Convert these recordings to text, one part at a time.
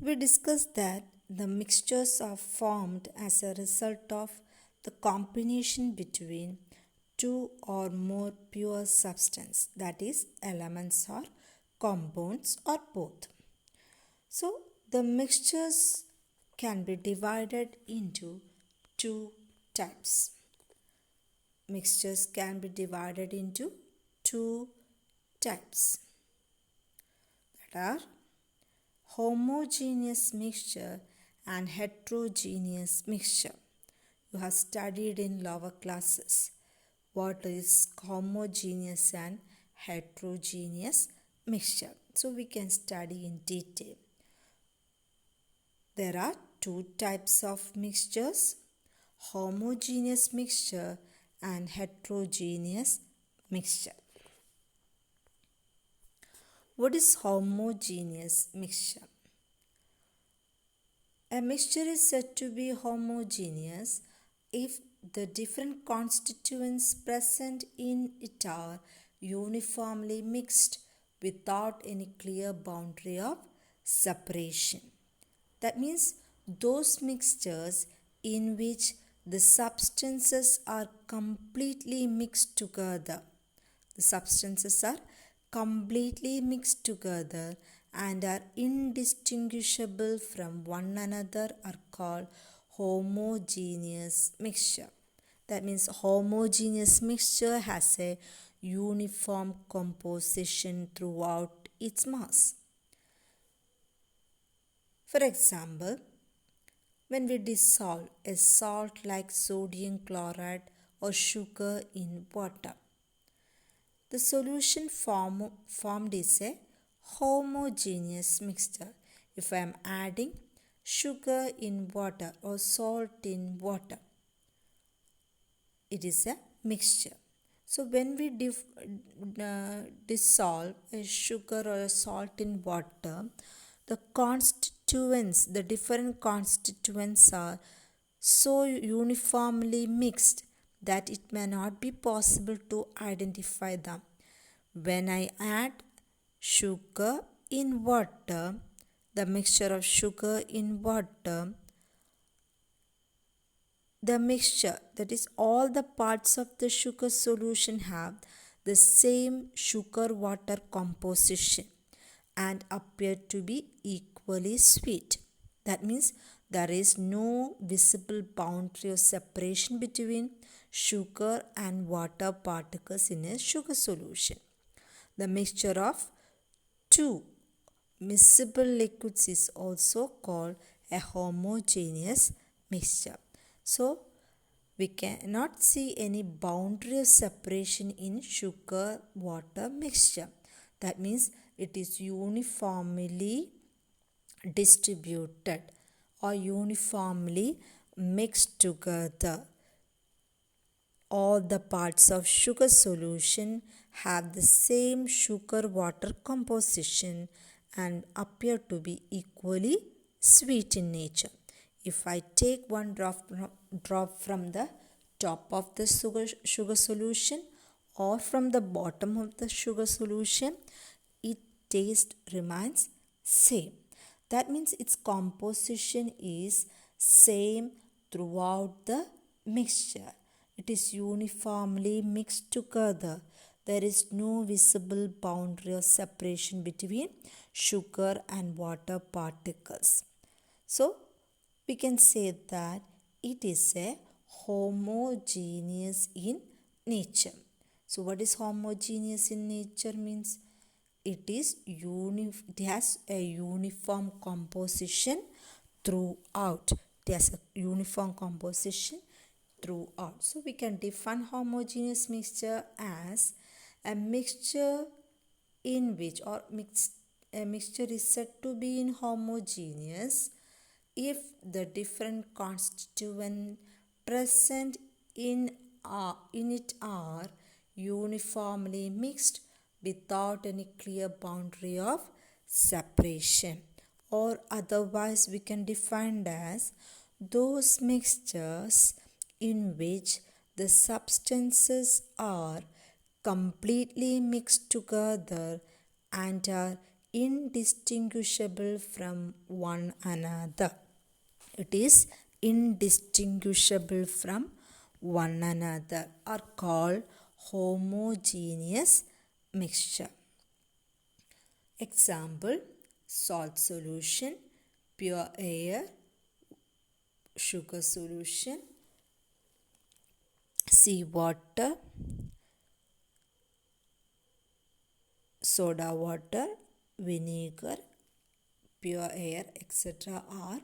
We discussed that the mixtures are formed as a result of the combination between two or more pure substance, that is elements or compounds or both. So the mixtures can be divided into two types. Mixtures can be divided into two types, that are homogeneous mixture and heterogeneous mixture. You have studied in lower classes what is homogeneous and heterogeneous mixture. So we can study in detail. There are two types of mixtures, homogeneous mixture and heterogeneous mixture. What is homogeneous mixture? A mixture is said to be homogeneous if the different constituents present in it are uniformly mixed without any clear boundary of separation. That means those mixtures in which the substances are completely mixed together. The substances are completely mixed together and are indistinguishable from one another are called homogeneous mixture. That means homogeneous mixture has a uniform composition throughout its mass. For example, when we dissolve a salt like sodium chloride or sugar in water, the solution formed is a homogeneous mixture. If I am adding sugar in water or salt in water, it is a mixture. So when we dissolve a sugar or a salt in water, the different constituents are so uniformly mixed that it may not be possible to identify them. When I add sugar in water, the mixture of sugar in water, the mixture, that is all the parts of the sugar solution have the same sugar water composition and appear to be equally sweet. That means there is no visible boundary or separation between sugar and water particles in a sugar solution. The mixture of two miscible liquids is also called a homogeneous mixture. So we cannot see any boundary of separation in sugar water mixture. That means it is uniformly distributed or uniformly mixed together. All the parts of sugar solution have the same sugar water composition and appear to be equally sweet in nature. If I take one drop from the top of the sugar solution or from the bottom of the sugar solution, its taste remains same. That means its composition is same throughout the mixture. It is uniformly mixed together. There is no visible boundary or separation between sugar and water particles. So we can say that it is a homogeneous in nature. So what is homogeneous in nature means? It has a uniform composition throughout. It has a uniform composition throughout. So we can define homogeneous mixture as a mixture in which a mixture is said to be inhomogeneous if the different constituents present in it are uniformly mixed without any clear boundary of separation, or otherwise we can define as those mixtures in which the substances are completely mixed together and are indistinguishable from one another. It is indistinguishable from one another are called homogeneous mixture. Example: salt solution, pure air, sugar solution, seawater, soda water, vinegar, pure air, etc. are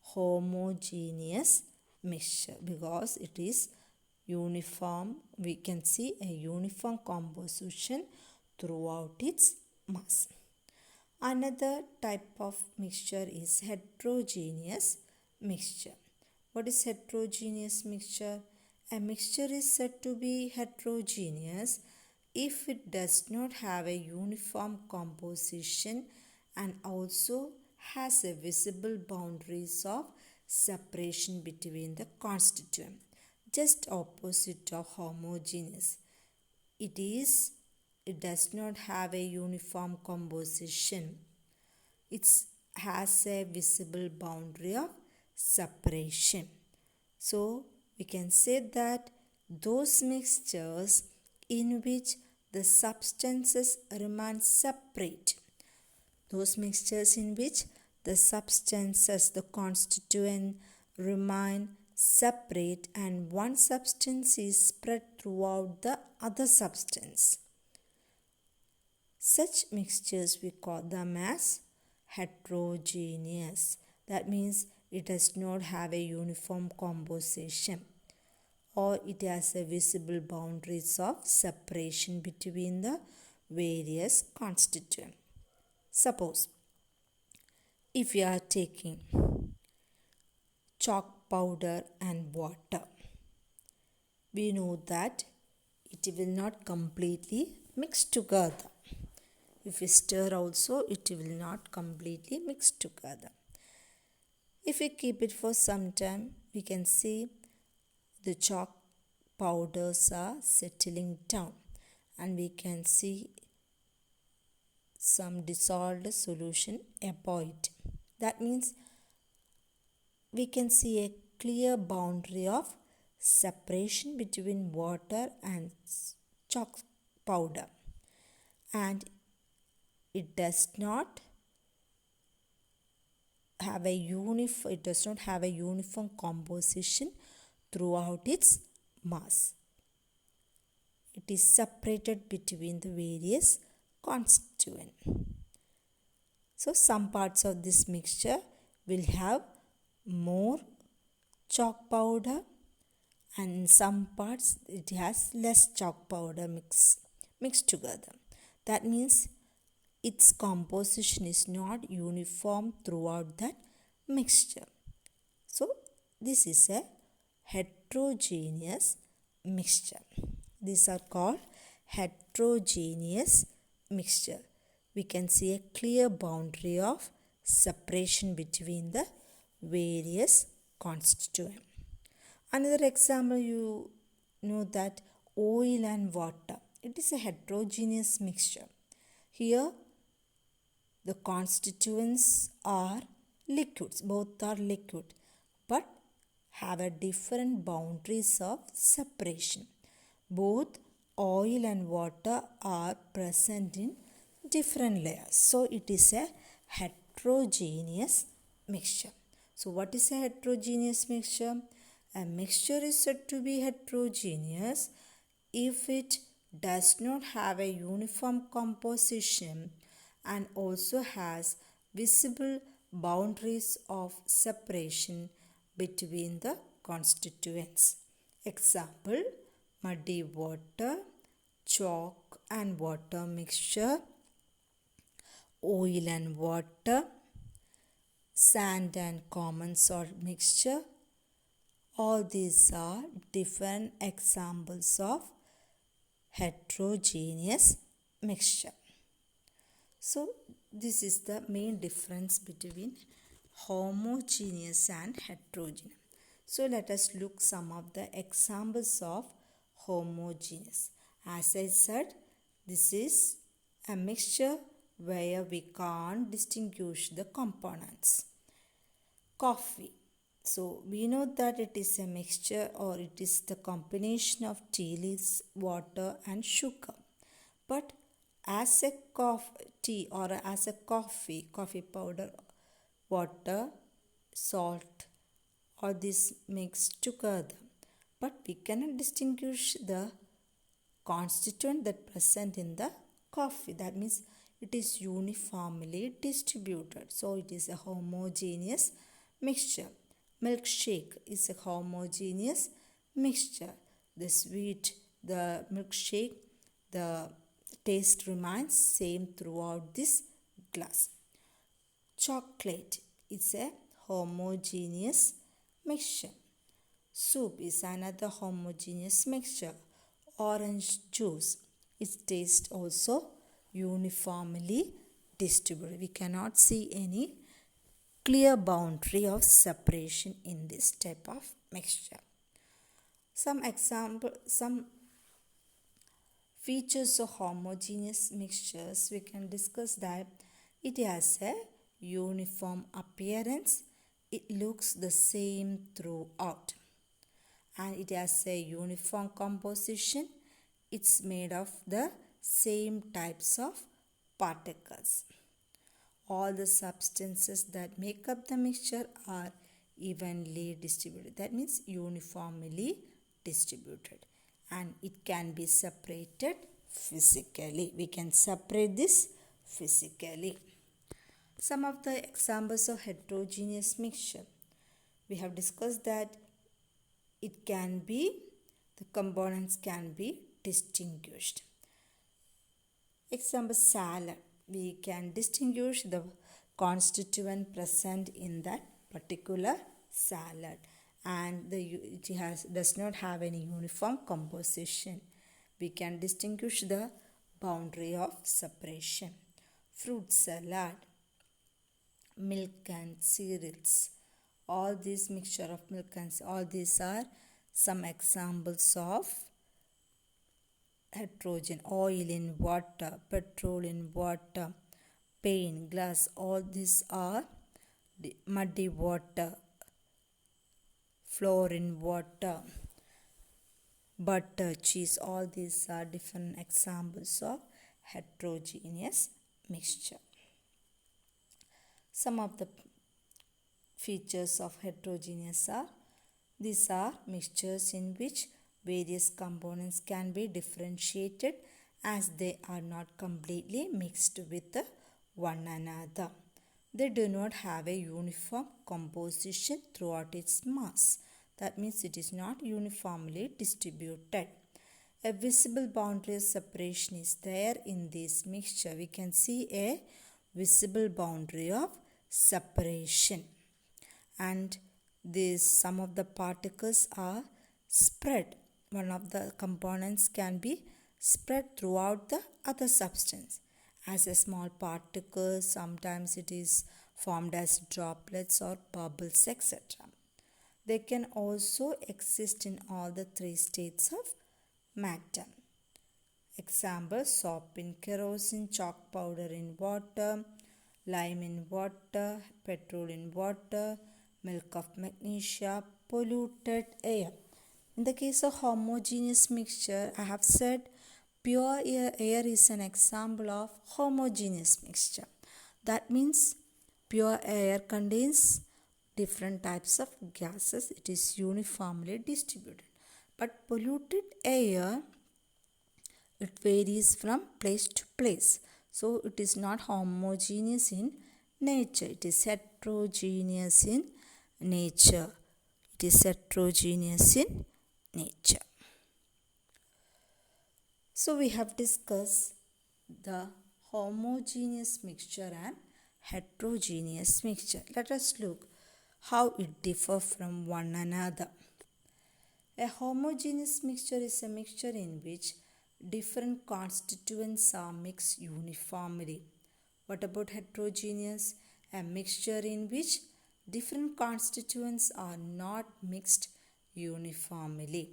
homogeneous mixture because it is uniform. We can see a uniform composition throughout its mass. Another type of mixture is heterogeneous mixture. What is heterogeneous mixture? A mixture is said to be heterogeneous if it does not have a uniform composition and also has a visible boundaries of separation between the constituent. Just opposite of homogeneous. It does not have a uniform composition. It has a visible boundary of separation. So we can say that those mixtures in which the substances remain separate, those mixtures in which the substances, the constituent, remain separate and one substance is spread throughout the other substance. Such mixtures we call them as heterogeneous. That means it does not have a uniform composition or it has a visible boundaries of separation between the various constituents. Suppose if you are taking chalk powder and water, we know that it will not completely mix together. If we stir also, it will not completely mix together. If we keep it for some time, we can see the chalk powders are settling down and we can see some dissolved solution above it. That means we can see a clear boundary of separation between water and chalk powder, and it does not have a uniform composition throughout its mass. It is separated between the various constituents. So some parts of this mixture will have more chalk powder and in some parts it has less chalk powder mixed together. That means its composition is not uniform throughout that mixture. So this is a heterogeneous mixture. These are called heterogeneous mixture. We can see a clear boundary of separation between the various constituents. Another example, you know that oil and water. It is a heterogeneous mixture. Here the constituents are liquids, both are liquid, but have a different boundaries of separation. Both oil and water are present in different layers. So it is a heterogeneous mixture. So what is a heterogeneous mixture? A mixture is said to be heterogeneous if it does not have a uniform composition and also has visible boundaries of separation between the constituents. Example: muddy water, chalk and water mixture, oil and water, sand and common salt mixture. All these are different examples of heterogeneous mixture. So this is the main difference between homogeneous and heterogeneous. So let us look some of the examples of homogeneous. As I said, this is a mixture where we can't distinguish the components. Coffee. So we know that it is a mixture or it is the combination of tea leaves, water and sugar. But as a tea or as a coffee powder, water, salt, all this mixed together. But we cannot distinguish the constituent that present in the coffee. That means it is uniformly distributed. So it is a homogeneous mixture. Milkshake is a homogeneous mixture. The sweet, the milkshake, the taste remains same throughout this glass. Chocolate is a homogeneous mixture. Soup is another homogeneous mixture. Orange juice, its taste also uniformly distributed. We cannot see any clear boundary of separation in this type of mixture. Some features of homogeneous mixtures, we can discuss that it has a uniform appearance, it looks the same throughout, and it has a uniform composition, it's made of the same types of particles. All the substances that make up the mixture are evenly distributed. That means uniformly distributed. And it can be separated physically. We can separate this physically. Some of the examples of heterogeneous mixture. We have discussed that it can be, the components can be distinguished. Example, salad. We can distinguish the constituent present in that particular salad, and it does not have any uniform composition. We can distinguish the boundary of separation. Fruit salad, milk and cereals, all these mixture of milk and all these are some examples of heterogeneous. Oil in water, petrol in water, paint, glass, all these are muddy water, flour in water, butter, cheese, all these are different examples of heterogeneous mixture. Some of the features of heterogeneous are, these are mixtures in which various components can be differentiated as they are not completely mixed with one another. They do not have a uniform composition throughout its mass. That means it is not uniformly distributed. A visible boundary separation is there in this mixture. We can see a visible boundary of separation. And some of the particles are spread. One of the components can be spread throughout the other substance. As a small particle, sometimes it is formed as droplets or bubbles, etc. They can also exist in all the three states of matter. Example, soap in kerosene, chalk powder in water, lime in water, petrol in water, milk of magnesia, polluted air. In the case of homogeneous mixture, I have said pure air is an example of homogeneous mixture. That means pure air contains different types of gases. It is uniformly distributed. But polluted air, it varies from place to place. So it is not homogeneous in nature. It is heterogeneous in nature. It is heterogeneous in nature. So we have discussed the homogeneous mixture and heterogeneous mixture. Let us look how it differs from one another. A homogeneous mixture is a mixture in which different constituents are mixed uniformly. What about heterogeneous? A mixture in which different constituents are not mixed uniformly.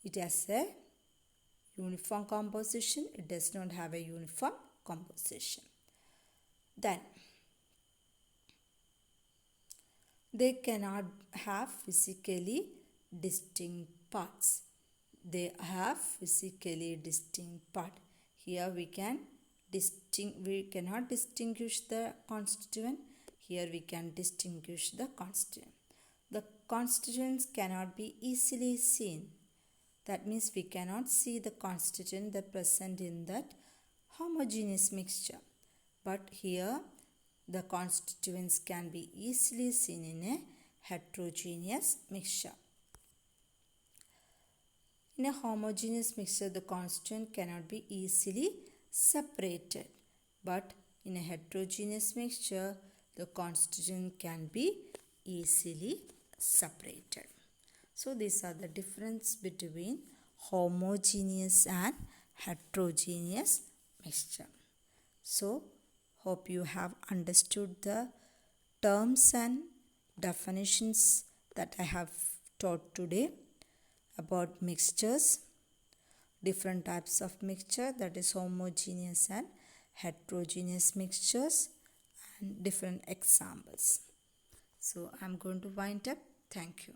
It has a uniform composition, it does not have a uniform composition. Then they cannot have physically distinct parts. They have physically distinct part. Here we cannot distinguish the constituent. Here we can distinguish the constituent. The constituents cannot be easily seen. That means we cannot see the constituent that present in that homogeneous mixture. But here the constituents can be easily seen in a heterogeneous mixture. In a homogeneous mixture, the constituent cannot be easily separated. But in a heterogeneous mixture, the constituent can be easily separated. So these are the difference between homogeneous and heterogeneous mixture. So hope you have understood the terms and definitions that I have taught today about mixtures, different types of mixture, that is homogeneous and heterogeneous mixtures, and different examples. So I'm going to wind up. Thank you.